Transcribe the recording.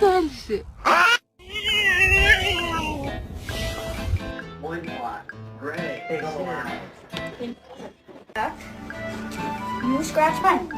the hell is it? One block. Great. Big Go shit. out. You scratch mine.